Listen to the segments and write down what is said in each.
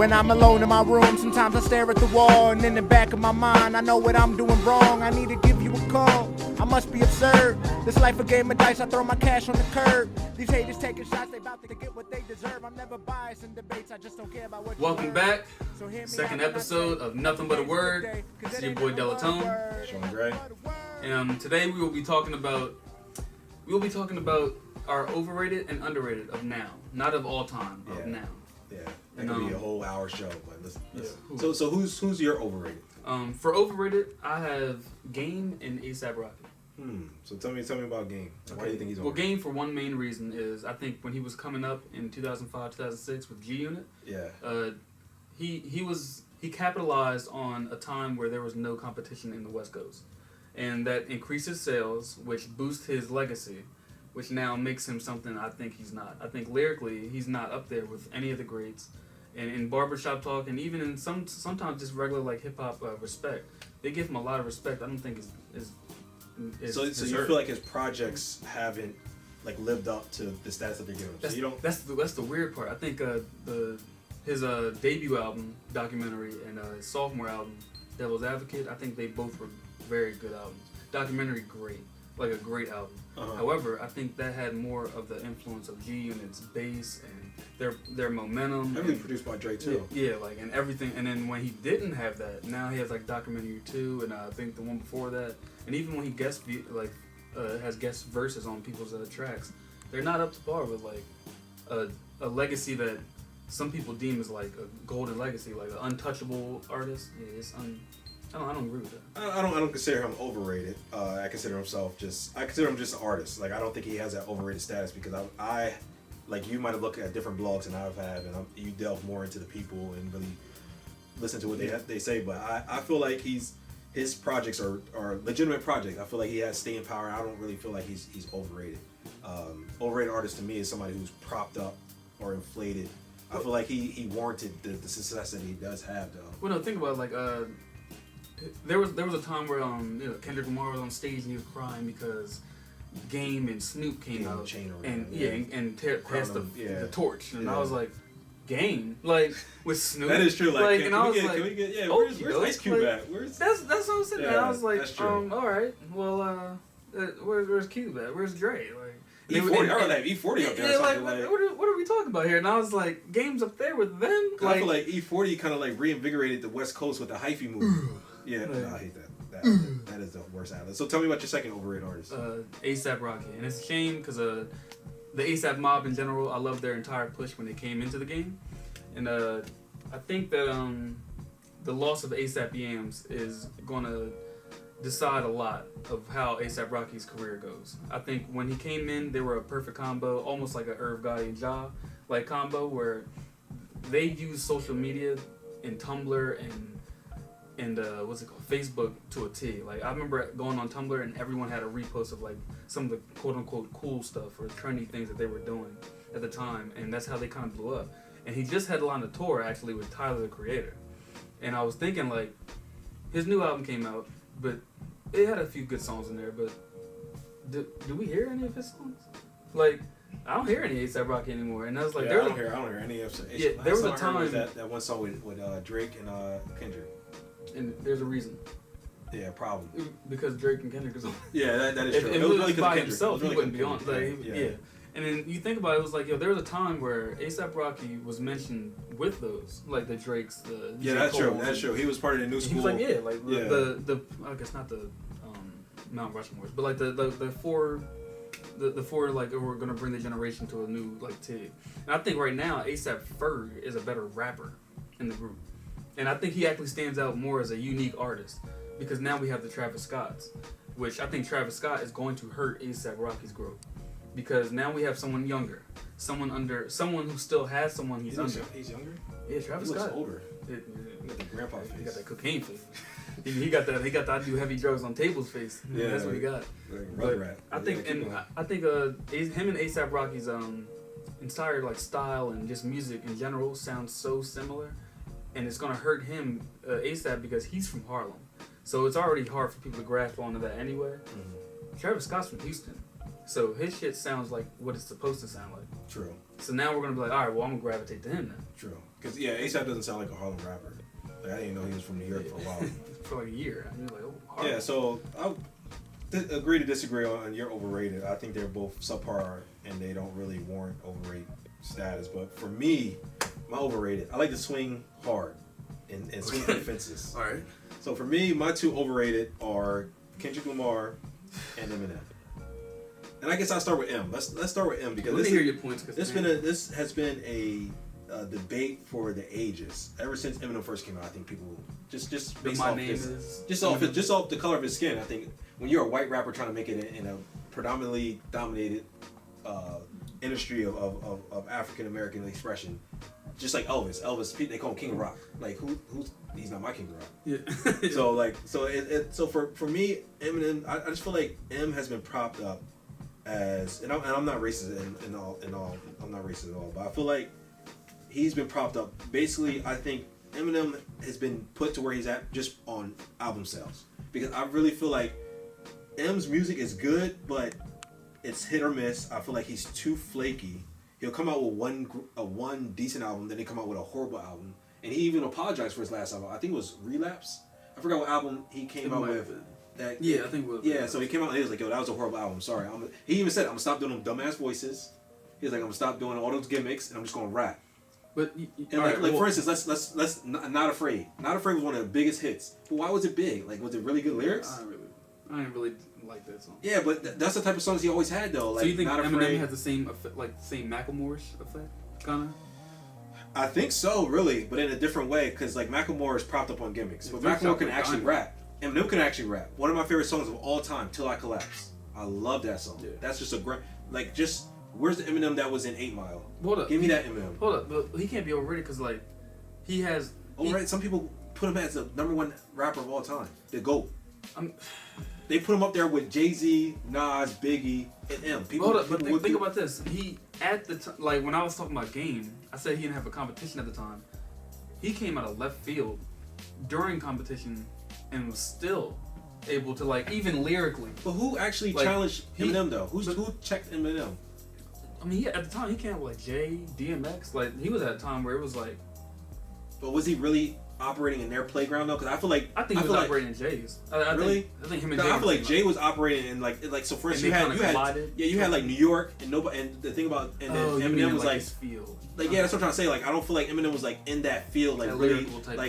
When I'm alone in my room, sometimes I stare at the wall, and in the back of my mind, I know what I'm doing wrong. I need to give you a call. I must be absurd. This life a game of dice, I throw my cash on the curb. These haters taking shots, they about to get what they deserve. I'm never biased in debates, I just don't care about what you Welcome back. Second episode of Nothing But a Word. This is your boy DELATONE. Sean Gray. And today we will be talking about our overrated and underrated of now, not of all time, of now. Yeah, that could be a whole hour show, but let's. Yeah. So who's your overrated? For overrated, I have Game and A$AP Rocky. So tell me about Game. Okay. Why do you think he's overrated? Well, Game for one main reason is I think when he was coming up in 2005, 2006 with G Unit. Yeah. He capitalized on a time where there was no competition in the West Coast, and that increases sales, which boosts his legacy, which now makes him something I think he's not. I think lyrically he's not up there with any of the greats, and in barbershop talk, and even in sometimes just regular like hip hop respect, they give him a lot of respect. I don't think is so you feel like his projects haven't like lived up to the stats that they're giving him. So you don't. That's the weird part. I think his debut album, Documentary, and his sophomore album, Devil's Advocate, I think they both were very good albums. Documentary, great. Like a great album. However, I think that had more of the influence of G Unit's bass and their momentum. Everything produced by Dre too. Yeah, like and everything. And then when he didn't have that, now he has like Documentary 2, and I think the one before that. And even when he has guest verses on people's tracks, they're not up to par with like a legacy that some people deem as like a golden legacy, like an untouchable artist. Yeah, it's I don't agree with that. I don't consider him overrated. I consider him just an artist. Like I don't think he has that overrated status because I like you might have looked at different blogs than I've had, and you delve more into the people and really listen to what they say. But I feel like his projects are legitimate projects. I feel like he has staying power. I don't really feel like he's overrated. Overrated artist to me is somebody who's propped up or inflated. I feel like he warranted the success that he does have though. Well, no, think about it, like there was a time where Kendrick Lamar was on stage and he was crying because Game and Snoop came out and passed the torch, and I was like, Game, like with Snoop. That is true. Like, can we get where's Ice Cube at? That's what I'm saying. Yeah, I was like, all right, well, where's Cube at? Where's Dre? Like. E40, I would have E40 up there. Yeah, like what are we talking about here? And I was like, Game's up there with them. I feel like E40 kind of like reinvigorated the West Coast with the hyphy movement. Yeah, no, I hate that. That is the worst outlet. So tell me about your second overrated artist. A$AP Rocky, and it's a shame because the A$AP mob in general, I love their entire push when they came into the game, and I think that the loss of A$AP Yams is gonna decide a lot of how A$AP Rocky's career goes. I think when he came in, they were a perfect combo, almost like a Irv Gotti and Ja like combo, where they used social media and Tumblr and what's it called, Facebook to a T. Like I remember going on Tumblr and everyone had a repost of like some of the quote unquote cool stuff or trendy things that they were doing at the time, and that's how they kind of blew up. And he just headlined a tour actually with Tyler the Creator, and I was thinking like his new album came out, but it had a few good songs in there, but do we hear any of his songs? Like, I don't hear any A$AP Rocky anymore, and I was like, I don't hear any of it. Yeah, there was a time that one song with Drake and Kendrick. And there's a reason. Yeah, probably. Because Drake and Kendrick is on. Yeah, that is true. If it was really by himself, he wouldn't be on. Yeah. And then you think about it, it was like, there was a time where A$AP Rocky was mentioned with those, like the Drakes, the J. That's true. That's true. He was part of the new school. He was like, the I guess not the Mount Rushmores, but like the four like we're gonna bring the generation to a new like T. And I think right now A$AP Ferg is a better rapper in the group, and I think he actually stands out more as a unique artist because now we have the Travis Scotts, which I think Travis Scott is going to hurt A$AP Rocky's growth. Because now we have someone younger, someone who still has someone he's under. He's younger? Yeah, Travis Scott. He looks older. He got the grandpa face. He got that cocaine face. he got the I do heavy drugs on tables face. Yeah, that's what he got. Like I think him and A$AP Rocky's entire like style and just music in general sounds so similar, and it's gonna hurt him A$AP because he's from Harlem, so it's already hard for people to grasp onto that anyway. Travis Scott's from Houston. So his shit sounds like what it's supposed to sound like. True. So now we're gonna be like, all right, well I'm gonna gravitate to him then. True. Because ASAP doesn't sound like a Harlem rapper. Like, I didn't know he was from New York for a while. For like a year. I mean, like, oh, Harlem. Yeah. So I'll agree to disagree on your overrated. I think they're both subpar and they don't really warrant overrated status. But for me, my overrated, I like to swing hard and swing for the fences. All right. So for me, my two overrated are Kendrick Lamar and Eminem. And I guess I'll start with M. Let's start with M because Let me hear your points. this has been a debate for the ages. Ever since Eminem first came out, I think people just based off this, just off the color of his skin. I think when you're a white rapper trying to make it in a predominantly dominated industry of African American expression, just like Elvis, they call him King of Rock. Like who's he's not my King of Rock. Yeah. so for me, Eminem, I just feel like M has been propped up as, and I'm not racist in all, I'm not racist at all, but I feel like he's been propped up. Basically, I think Eminem has been put to where he's at just on album sales, because I really feel like M's music is good, but it's hit or miss. I feel like he's too flaky. He'll come out with one decent album, then he come out with a horrible album, and he even apologized for his last album. I think it was Relapse. I forgot what album he came out with. I think it was. Yeah, so he came out and he was like, "Yo, that was a horrible album. Sorry." He even said, "I'm gonna stop doing them dumbass voices." He was like, "I'm gonna stop doing all those gimmicks, and I'm just gonna rap." But for instance, let's Not Afraid. Not Afraid was one of the biggest hits. But why was it big? Like, was it really good lyrics? I didn't really like that song. Yeah, but that's the type of songs he always had though. Like, so you think Not Eminem Afraid has the same effect, like the same Macklemore's effect, kind of? I think so, really, but in a different way, because like Macklemore is propped up on gimmicks, but Macklemore can actually rap. Eminem can actually rap. One of my favorite songs of all time, "Till I Collapse." I love that song. Yeah. That's just a great, where's the Eminem that was in 8 Mile? Hold up. Give me that Eminem. Hold up, but he can't be overrated because like he has. Overrated. Some people put him as the #1 rapper of all time, the GOAT. They put him up there with Jay-Z, Nas, Biggie, and M. Hold up, but think about this. He at the time, like when I was talking about Game, I said he didn't have a competition at the time. He came out of left field during competition and was still able to, like, even lyrically. But who actually challenged Eminem though? Who checked Eminem? I mean, at the time he came out with like Jay, DMX. Like he was at a time where it was like. But was he really operating in their playground though? Because I feel like he was operating in Jay's. Really? I think him and Jay. I feel like Jay was operating in like so. For instance, you had like New York and nobody. And the thing about Eminem was like that's what I'm trying to say. Like I don't feel like Eminem was like in that field, like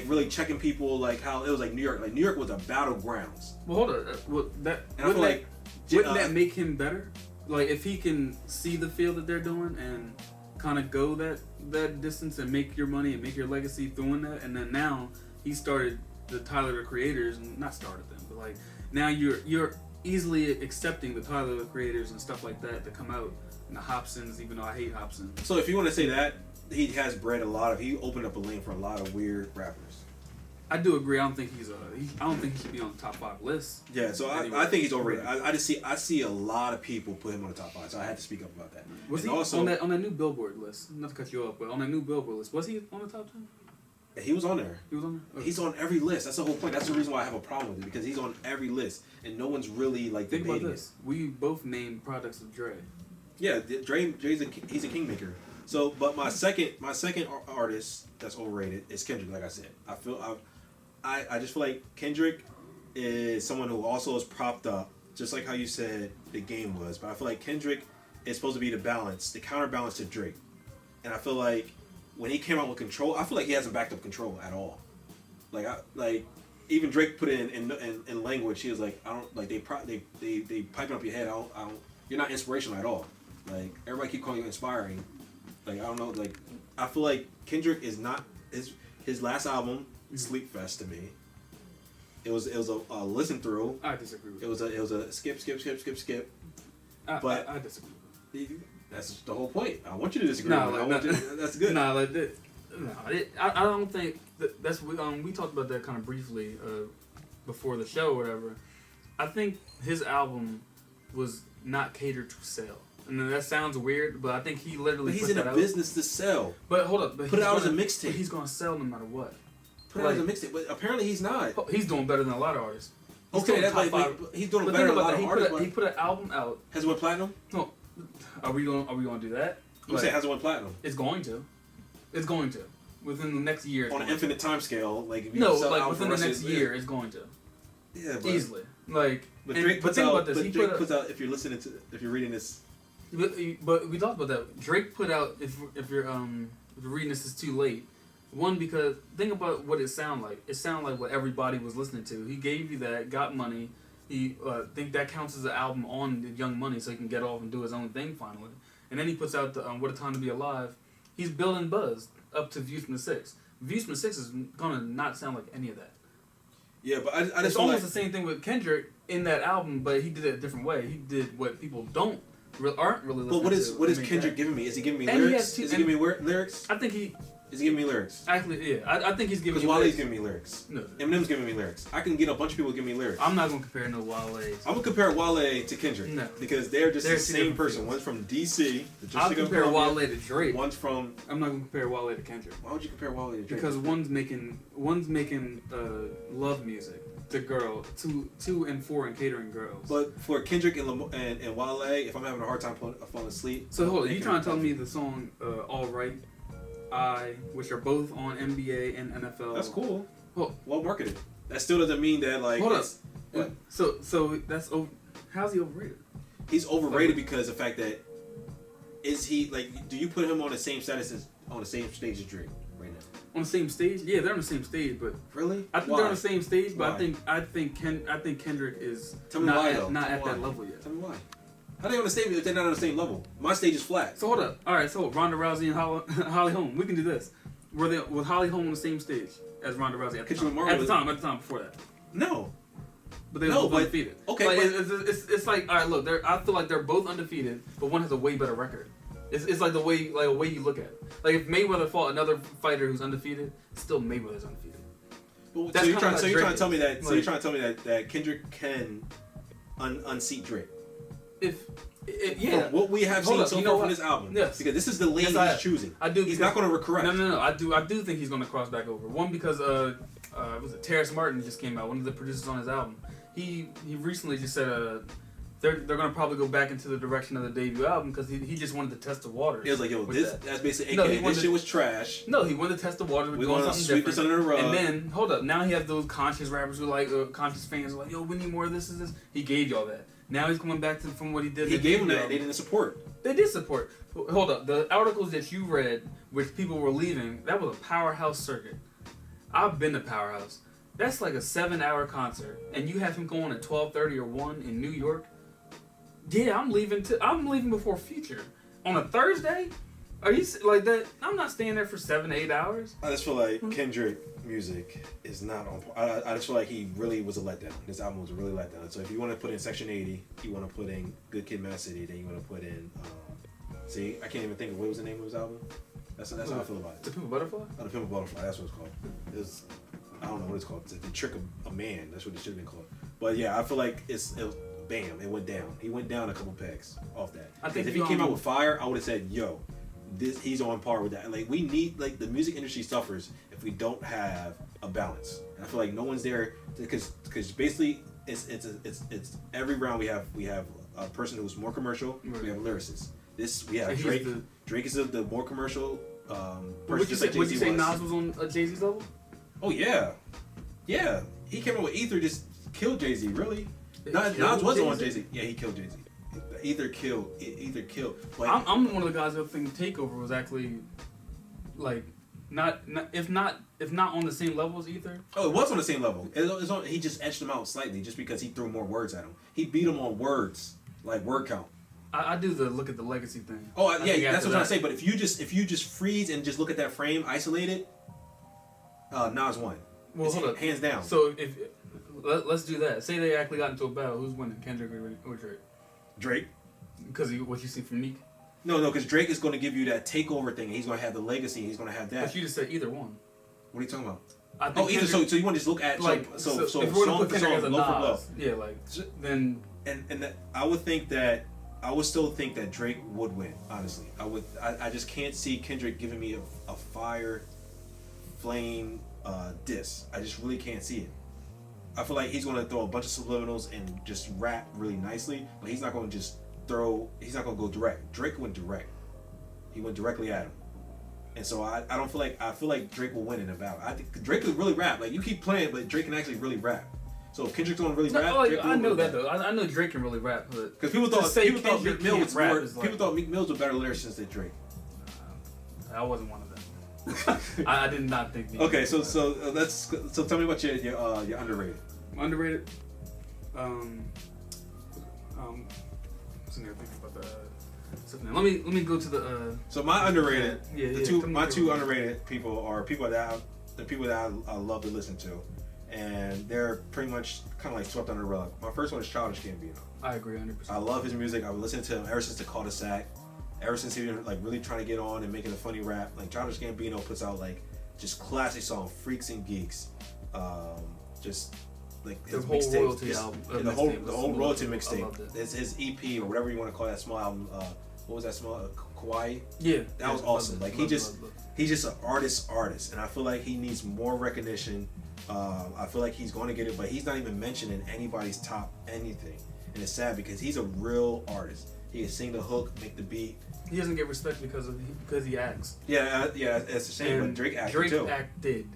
really checking people, like how it was like New York. Like New York was a battlegrounds. Well, hold on. Wouldn't that make him better? Like if he can see the field that they're doing and kind of go that distance and make your money and make your legacy doing that, and then now he started the Tyler the Creators, and not started them, but like now you're easily accepting the Tyler the Creators and stuff like that to come out, and the Hobsons, even though I hate Hobson. So if you want to say that, he has bred he opened up a lane for a lot of weird rappers. I do agree. I don't think he should be on the top 5 list. Yeah, so I think he's overrated. I see a lot of people put him on the top 5, so I had to speak up about that. Was he also on that new Billboard list? Not to cut you off, but on that new Billboard list, was he on the top 10? He was on there. He was on there. Okay. He's on every list. That's the whole point. That's the reason why I have a problem with it, because he's on every list and no one's really like think debating about this. We both named products of Dre. Yeah, he's a kingmaker. So, but my second artist that's overrated is Kendrick. Like I said, I just feel like Kendrick is someone who also is propped up, just like how you said the Game was. But I feel like Kendrick is supposed to be the counterbalance to Drake. And I feel like when he came out with Control, I feel like he hasn't backed up Control at all. Even Drake put it in language. He was like, I don't like they piping up your head. I don't. You're not inspirational at all. Like everybody keep calling you inspiring. Like I don't know. Like I feel like Kendrick is not his last album. Sleep Fest to me. It was a listen through. I disagree with it. It was a skip. But I disagree with it. That's the whole point. I want you to disagree. That's good. I don't think that's we talked about that kind of briefly before the show or whatever. I think his album was not catered to sell. And that sounds weird, but I think he literally. But he's in a business to sell. But hold up, put it out as a mixtape. He's gonna sell no matter what. Put it out as a mixtape, but apparently he's not. He's doing better than a lot of artists. Okay, that's top like five. he's doing But better think than a about lot that. of He artists. put an album out. Has it went platinum? No, are we going to do that? I'm saying has it went platinum? It's going to. It's going to. Within the next year. On an infinite time scale, like if you No, sell like albums within for the the next rest of year, it's going to. Yeah, but Easily. Like, But and- Drake but puts think out. about this. But He Drake put puts out. If you're listening to, if you're reading this, but we talked about that. Drake put out if you're reading this is too late. One, because think about what it sounded like. It sounded like what everybody was listening to. He gave you that, got money. He think that counts as an album on the Young Money, so he can get off and do his own thing finally. And then he puts out the What a Time to Be Alive. He's building buzz up to Views from the Six. Views from the Six is gonna not sound like any of that. yeah, but I It's just feel almost like, the same thing with Kendrick in that album, but he did it a different way. He did what people aren't really listening to. But what is make Kendrick that. giving me? Is he giving me And he lyrics? has two- Is he giving me lyrics? I think he Is he giving me lyrics? actually, yeah. I think he's giving. Because you Wale's lyrics. giving me lyrics. No, Eminem's giving me lyrics. I can get a bunch of people to give me lyrics. I'm not gonna compare no Wale. I'm gonna compare Wale to Kendrick. No. Because they're just They're the two same different person. things. One's from DC, the I'll District of compare Wale Columbia. to Drake. One's from. I'm not gonna compare Wale to Kendrick Why would you compare Wale to Drake? because one's making love music to two and four and catering girls. But for Kendrick and Wale, if I'm having a hard time falling asleep. So hold on, they you can- trying to tell me the song All Right, which are both on NBA and NFL. That's cool. Hold, Well marketed. That still doesn't mean that like. hold up. it's- What? So that's over. How's he overrated? He's overrated because the fact that is he like? Do you put him on the same status as on the same stage as Drake right now? On the same stage? Yeah, they're on the same stage, but Really? I think Why? they're on the same stage. But Why? I think Kendrick is Tell me not why at, though. not Tell me at why. that level yet. Tell me why. How they on the stage if they're not on the same level? My stage is flat. So hold up. All right. So Ronda Rousey and Holly Holm. We can do this. Was Holly Holm on the same stage as Ronda Rousey at the Kendrick time? Lamar At the was- time before that. No. But they were No, both but- undefeated. okay, Like, but- it's like, all right, look, I feel like they're both undefeated, but one has a way better record. It's like a way you look at it. Like if Mayweather fought another fighter who's undefeated, still Mayweather's undefeated. But, That's so you're kinda trying, like to tell me Drake. that. So you're trying to tell me that Kendrick can unseat Drake. If yeah, From what we have Hold seen up, so you know far from what? this album. Yes. Because this is the lane Yes, I he's have. choosing. I do. He's not going to correct. No. I do think he's going to cross back over. One because was it Terrace Martin just came out, one of the producers on his album. He recently just said they're going to probably go back into the direction of the debut album because he just wanted to test the waters. It was like, yo, with this that. that's basically No, AKA he this wanted- shit was trash. No, he wanted to test the waters. We're We're going doing to something sweep this different. under the rug. And then hold up, now he has those conscious rappers who like conscious fans who are like, yo, we need more of this. He gave y'all that. Now he's coming back from what he did. He in the gave him debut that. album. They didn't support. They did support. Hold up, the articles that you read, which people were leaving, that was a Powerhouse circuit. I've been to Powerhouse. That's like a 7-hour concert, and you have him going at 12:30 or 1 in New York. Yeah, I'm leaving before Future on a Thursday. Are you like that? I'm not staying there for 7 to 8 hours. I just feel like Kendrick music is not on. I just feel like he really was a letdown. This album was a really letdown. So if you want to put in Section 80, you want to put in Good Kid, Mad City, then you want to put in. See, I can't even think of what was the name of his album. That's how I feel about it. The Pimp a Butterfly. Oh, the Pimp a Butterfly. That's what it's called. It's, I don't know what it's called. It's the Trick of a Man. That's what it should have been called. But yeah, I feel like it was bam. It went down. He went down a couple pegs off that. I think if he came out with fire, I would have said, yo. He's on par with that. Like we need, like the music industry suffers if we don't have a balance. And I feel like no one's there because basically it's every round we have a person who's more commercial. Right. We have a lyricist. We have And he's Drake. the- Drake is the more commercial person. Would you just say, like Jay-Z was. Nas was on Jay-Z's level? Oh yeah, yeah. He came out with Ether, just killed Jay-Z. Really? Nas killed was on Jay-Z? Jay-Z. Yeah, he killed Jay-Z. Either killed. Like, I'm one of the guys that think Takeover was actually like not if not on the same level as Ether. oh, it was on the same level. He just etched him out slightly just because he threw more words at him. He beat him on words, like word count. I do the look at the legacy thing. Oh, I think yeah, that's after what I'm that- saying. But if you just freeze and just look at that frame isolated, Nas won. Well, hold up. Hands down. So if let's do that. Say they actually got into a battle. Who's winning, Kendrick or Drake? Drake. Because what you see from Meek. No, because Drake is going to give you that takeover thing. He's going to have the legacy. He's going to have that. But you just said either one. What are you talking about? I think Oh, either. Kendrick- So you want to just look at like so if we're gonna song put for Kendrick song, as a low for low. Nas, yeah, like then And that, I would still think that Drake would win. Honestly, I just can't see Kendrick giving me a fire, flame diss. I just really can't see it. I feel like he's gonna throw a bunch of subliminals and just rap really nicely, but he's not gonna just he's not gonna go direct. Drake went direct. He went directly at him. And so I feel like Drake will win in a battle. I think Drake could really rap. Like, you keep playing, but Drake can actually really rap. So if Kendrick's gonna really rap, I know that though. I know Drake can really rap, but because people thought Meek Mill was more. People thought Meek Mill's a better lyricist than Drake. I wasn't one of them. I did not think. Meek Okay, so tell me about your underrated. Underrated. What's in there? Thinking about the. Let me go to the. So my underrated. My two underrated people are people that I love to listen to, and they're pretty much kind of like swept under the rug. My first one is Childish Gambino. I agree 100%. I love his music. I've been listening to him ever since the Cul-de-Sac, ever since he was like really trying to get on and making a funny rap. Like, Childish Gambino puts out like just classic songs, Freaks and Geeks, just like his mixtapes, the whole royalty mixtape. His EP or whatever you want to call that small album. What was that small Kauai? Yeah, that was awesome. Like, he's just an artist, and I feel like he needs more recognition. I feel like he's going to get it, but he's not even mentioned in anybody's top anything, and it's sad because he's a real artist. He can sing the hook, make the beat. He doesn't get respect because he acts. Yeah, it's a shame. But Drake acted too. Acted,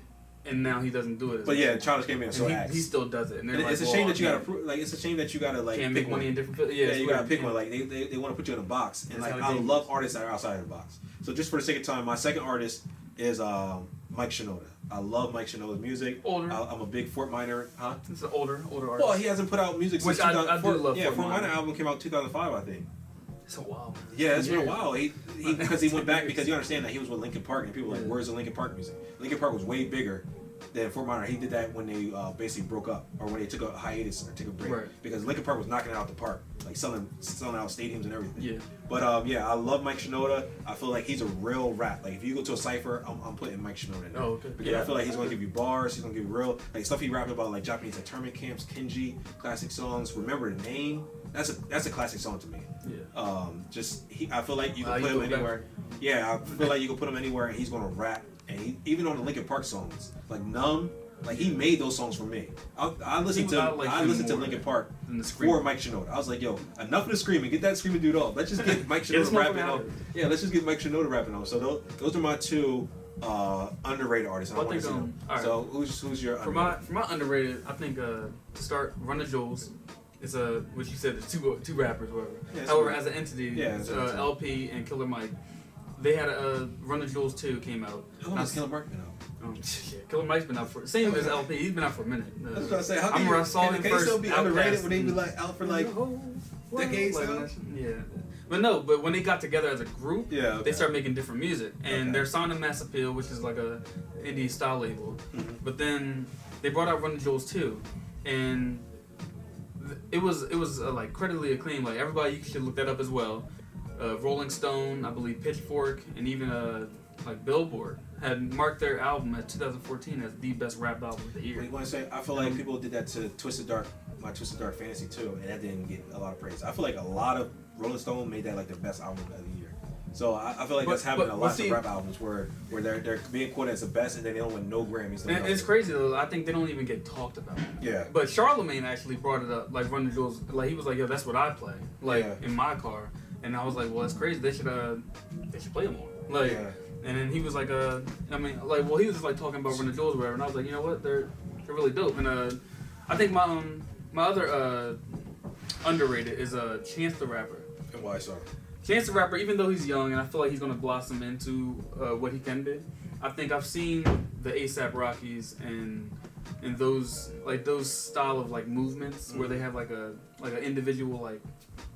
and now he doesn't do it. But yeah, Childish Gambino still acts. He still does it. And it's a shame that you gotta it's a shame that you gotta like can't pick make money one. in different. Yeah, you gotta pick one. Like, they want to put you in a box, and like, I love artists that are outside of the box. So just for the sake of time, my second artist is Mike Shinoda. I love Mike Shinoda's music. Older. I'm a big Fort Minor. Huh? It's an older artist. Well, he hasn't put out music since I do love. Yeah, Fort Minor album came out 2005, I think. It's a while. Yeah, it's been a while. He because he went back, because you understand that he was with Linkin Park, and people were like, where's the Linkin Park music? Linkin Park was way bigger than Fort Minor. He did that when they basically broke up, or when they took a hiatus or took a break, because Linkin Park was knocking it out the park, like selling out stadiums and everything. Yeah. But I love Mike Shinoda. I feel like he's a real rap. Like, if you go to a cipher, I'm putting Mike Shinoda in there. Oh, okay. Because I feel like he's gonna give you bars. He's gonna give you real stuff he rapped about, like Japanese internment camps, Kenji, classic songs. Remember the Name. That's a classic song to me. Yeah. I feel like you can put him anywhere. Yeah, I feel like you can put him anywhere, and he's gonna rap. And even on the Linkin Park songs, like Numb, like, he made those songs for me. I listened to Linkin Park for Mike Shinoda. I was like, yo, enough of the screaming. Get that screaming dude off. Let's just get Mike Shinoda rapping on. Yeah, let's just get Mike Shinoda rapping on. So those are my two underrated artists. I want to see them. Right. So who's your for my underrated? I think to start, Run the Jewels. It's what you said. There's two rappers, whatever. Yeah, however, as an entity, LP and Killer Mike, they had a Run the Jewels 2 came out. How long has Killer Mike been out? Yeah, Killer Mike's been out for same as LP. He's been out for a minute. That's what I say. How can he still be underrated when they be like out for like decades now? Yeah, but when they got together as a group, they started making different music, and they're signed to Mass Appeal, which is like a indie style label. Mm-hmm. But then they brought out Run the Jewels 2, and it was like critically acclaimed. Like, everybody, you should look that up as well. Rolling Stone, I believe Pitchfork, and even like Billboard had marked their album at 2014 as the best rap album of the year. You want to say? I feel like people did that to my Twisted Dark Fantasy too, and that didn't get a lot of praise. I feel like a lot of Rolling Stone made that like the best album of the year. So I feel like that's happening a lot of rap albums where they're being quoted as the best, and then they don't win no Grammys. And it's crazy though. I think they don't even get talked about. Yeah. But Charlemagne actually brought it up, like Run the Jewels. Like, he was like, yo, that's what I play, like in my car. And I was like, well, that's crazy. They should play it more. Like, and then he was like, I mean, like, well, he was just like talking about Run the Jewels or whatever. And I was like, you know what, they're really dope. And I think my other underrated is Chance the Rapper. And why so? Chance the Rapper, even though he's young, and I feel like he's gonna blossom into what he can be. I think I've seen the ASAP Rockies and those style of like movements where they have like an individual like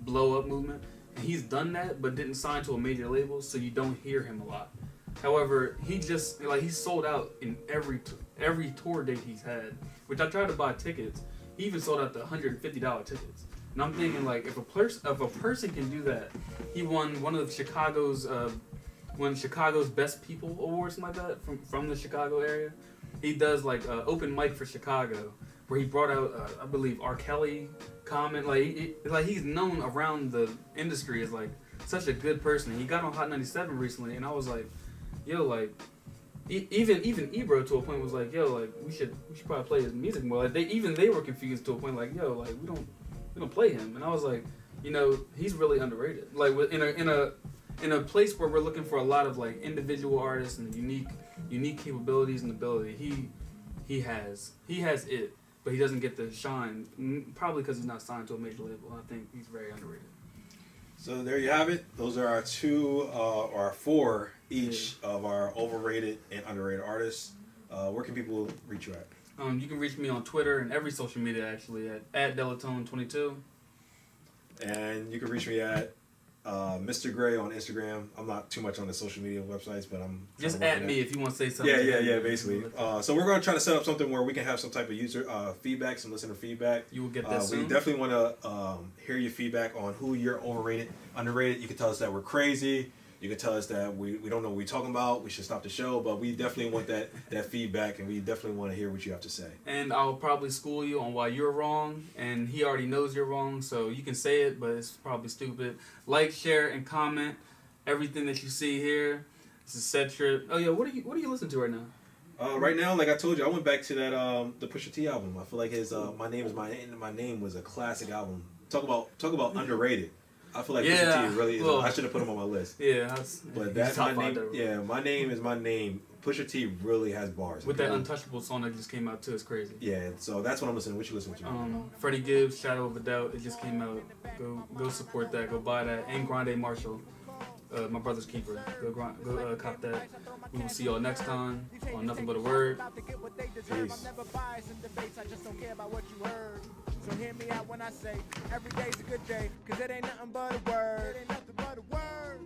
blow up movement. And he's done that, but didn't sign to a major label, so you don't hear him a lot. However, he's sold out in every tour date he's had, which I tried to buy tickets. He even sold out the $150 tickets. And I'm thinking, like, if a person can do that, he won one of Chicago's Best People Awards, something like that, from the Chicago area. He does like open mic for Chicago, where he brought out I believe R. Kelly. Comment, like he's known around the industry as like such a good person. He got on Hot 97 recently, and I was like, yo, like, even Ebro to a point was like, yo, like we should probably play his music more. Like they were confused to a point like, yo, like we don't play him. And I was like, you know, he's really underrated. Like in a place where we're looking for a lot of like individual artists and unique capabilities and ability, he has it, but he doesn't get the shine. Probably because he's not signed to a major label. I think he's very underrated. So there you have it. Those are our our four each of our overrated and underrated artists. Where can people reach you at? You can reach me on Twitter and every social media actually at DELATONE22. And you can reach me at Mr. Gray on Instagram. I'm not too much on the social media websites, but I'm just at me if you want to say something. Yeah, basically. So we're going to try to set up something where we can have some type of user feedback, some listener feedback. You will get that soon. We definitely want to hear your feedback on who you're overrated, underrated. You can tell us that we're crazy. You can tell us that we don't know what we're talking about. We should stop the show, but we definitely want that feedback, and we definitely want to hear what you have to say. And I'll probably school you on why you're wrong, and he already knows you're wrong, so you can say it, but it's probably stupid. Like, share, and comment everything that you see here. This is Set Trip. Oh yeah, what are you listening to right now? Right now, like I told you, I went back to that the Pusha T album. I feel like his My Name was a classic album. Talk about underrated. I feel like Pusha T really is. I should have put him on my list. Yeah, but that's my name. Yeah, My Name is My Name. Pusha T really has bars. With that Untouchable song that just came out too, it's crazy. Yeah, so that's what I'm listening to. What you listening to? Freddie Gibbs, Shadow of a Doubt. It just came out. Go support that. Go buy that. And Grande Marshall, my brother's keeper. Go cop that. We will see y'all next time on Nothing But a Word. Peace. So hear me out when I say every day's a good day, cause it ain't nothing but a word. It ain't nothing but a word.